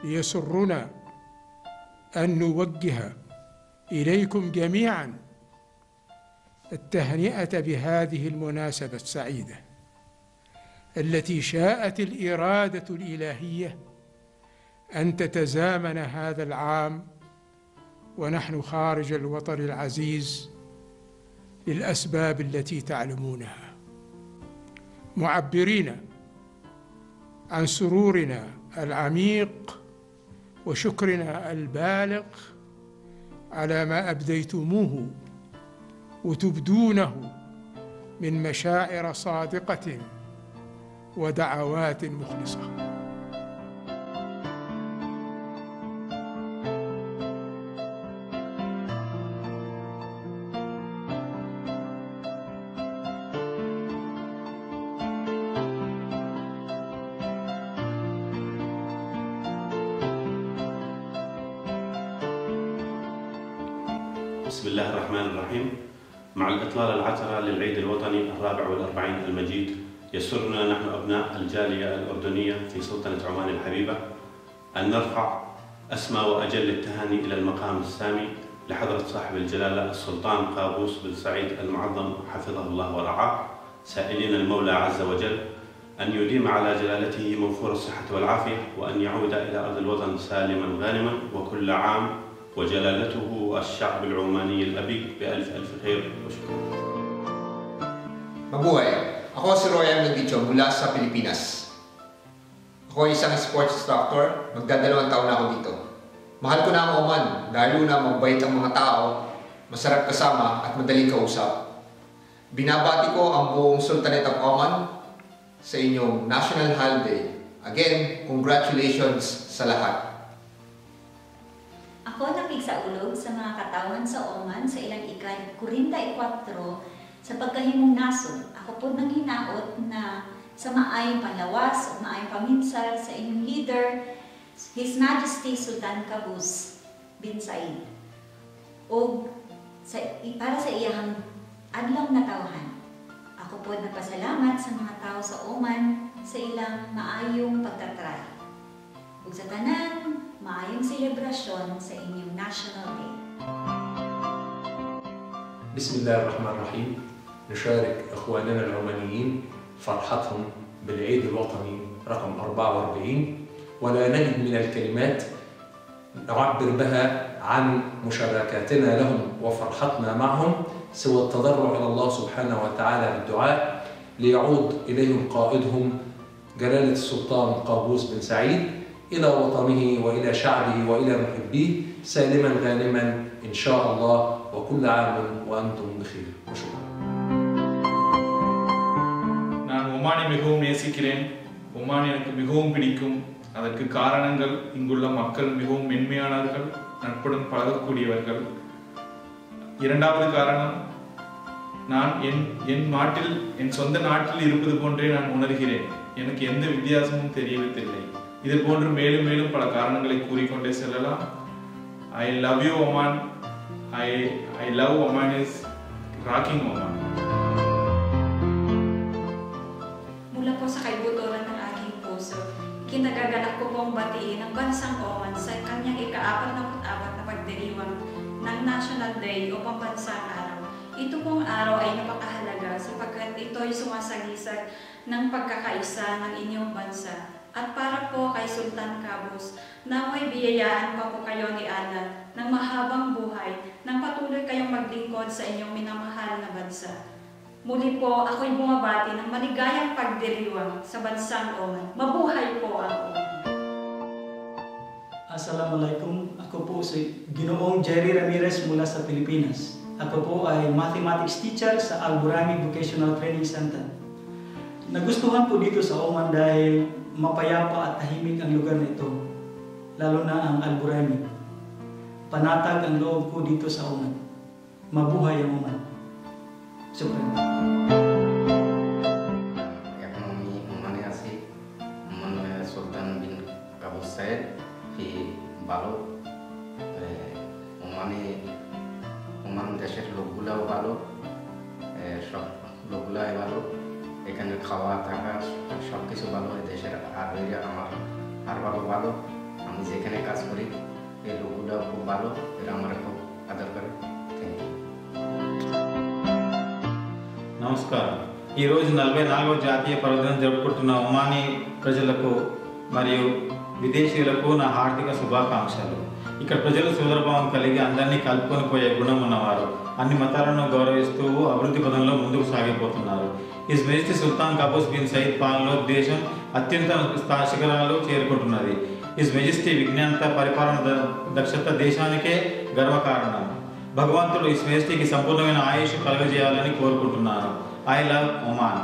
يسرنا أن نوجه إليكم جميعا التهنئة بهذه المناسبة السعيدة التي شاءت الإرادة الإلهية أن تتزامن هذا العام ونحن خارج الوطن العزيز للأسباب التي تعلمونها، معبرين عن سرورنا العميق وشكرنا البالغ على ما أبديتموه وتبدونه من مشاعر صادقة ودعوات مخلصة. بسم الله الرحمن الرحيم. مع الإطلالة العطرة للعيد الوطني 44 المجيد، يسرنا نحن أبناء الجالية الأردنية في سلطنة عمان الحبيبة أن نرفع أسمى وأجل التهاني إلى المقام السامي لحضرة صاحب الجلالة السلطان قابوس بن سعيد المعظم حفظه الله ورعاه، سائلين المولى عز وجل أن يديم على جلالته موفور الصحة والعافية، وأن يعود إلى أرض الوطن سالما غانما، وكل عام وجلالته الشعب العماني الأبي بألف ألف خير وشكر. Mabuhay! Ako si Royan Medicho mula sa Pilipinas. Ako ay isang sports instructor, magdadalawang taon na ako dito. Mahal ko na ang Oman, lalo na mabait ang mga tao, masarap kasama at madaling kausap. Binabati ko ang buong Sultanate of Oman sa inyong National Holiday. Again, congratulations sa lahat. Ako nakigsaulog sa mga katawan sa Oman sa ilang ika-44 sa pagkahimong nasod. Ako po nang hinaot na sa maayong panlawas o maayong paminsal sa inyong leader, His Majesty Sultan Qaboos bin Said. O para sa iyang adlaw na tawhan. Ako po nagpasalamat sa mga tao sa Oman sa ilang maayong pagtatry. Ug sa tanan, maayong selebrasyon sa inyong National Day. بسم الله الرحمن الرحيم. نشارك إخواننا العمانيين فرحتهم بالعيد الوطني رقم 44، ولا نجد من الكلمات نعبر بها عن مشاركاتنا لهم وفرحتنا معهم سوى التضرع إلى الله سبحانه وتعالى بالدعاء ليعود إليهم قائدهم جلالة السلطان قابوس بن سعيد إلى وطنه وإلى شعبه وإلى محبيه سالما غانما إن شاء الله، وكل عام وأنتم بخير وشكرا. நான் ஒமானை மிகவும் நேசிக்கிறேன். ஒமான் எனக்கு மிகவும் பிடிக்கும். அதற்கு காரணங்கள் இங்குள்ள மக்கள் மிகவும் மென்மையானவர்கள், நட்புடன் பழகக்கூடியவர்கள். இரண்டாவது காரணம், நான் என் நாட்டில், என் சொந்த நாட்டில் இருப்பது போன்றே நான் உணர்கிறேன். எனக்கு எந்த வித்தியாசமும் தெரியவில்லை. இது போன்று மேலும் மேலும் பல காரணங்களை கூறிக்கொண்டே செல்லலாம். I love you Oman. I love Oman is rocking Oman. Mula po sa kaibuturan ng aking puso, kinagagalak ko pong batiin ang bansang Oman sa kanyang ika-44 na pagdiriwang ng National Day o pambansang araw. Ito pong araw ay napakahalaga sapagkat ito ay sumasagisag ng pagkakaisa ng inyong bansa. At para po kay Sultan Qaboos, naway biyayaan pa po kayo ni Allah ng mahabang buhay nang patuloy kayong maglingkod sa inyong minamahal na bansa. Muli po, ako'y bumabati ng maligayang pagdiriwang sa bansang Oman. Mabuhay po ang Oman! Assalamualaikum. Ako po si Ginoong Jerry Ramirez mula sa Pilipinas. Ako po ay mathematics teacher sa Al-Burami Vocational Training Center. Nagustuhan po dito sa Oman dahil mapayapa at tahimik ang lugar na ito, lalo na ang Al-Burami. Panatag ang loob ko dito sa Oman. Mabuhay ang Oman. Syukran. এখন আমি ওমানে আছি। সুলতান বিন কাবুস সাহেব ভালো। ওমান দেশের লোকগুলাও ভালো, সব লোকগুলাই ভালো। এখানে খাওয়া থাকা সব কিছু ভালো। দেশের আর আমার আর ভালো আমি যেখানে কাজ করি এই লোকগুলো খুব ভালো, এরা আমার খুব আদর করে। Thank you. నమస్కారం. ఈరోజు 44వ జాతీయ పర్వదినం జరుపుకుంటున్న ఒమానీ ప్రజలకు మరియు విదేశీయులకు నా హార్దిక శుభాకాంక్షలు. ఇక్కడ ప్రజలు సోదరభావం కలిగి అందరినీ కలుపుకొని పోయే గుణం ఉన్నవారు, అన్ని మతాలను గౌరవిస్తూ అభివృద్ధి పదంలో ముందుకు సాగిపోతున్నారు. హిజ్ మెజెస్టీ సుల్తాన్ కబూస్ బిన్ సయీద్ పాలనలో దేశం అత్యంత శిఖరాలు చేరుకుంటున్నది. హిజ్ మెజెస్టీ విజ్ఞానత పరిపాలన దక్షత దేశానికే గర్వకారణం. భగవంతుడు హిజ్ మెజెస్టీకి సంపూర్ణమైన ఆయుష్ కలుగజేయాలని కోరుకుంటున్నాను. I love Oman.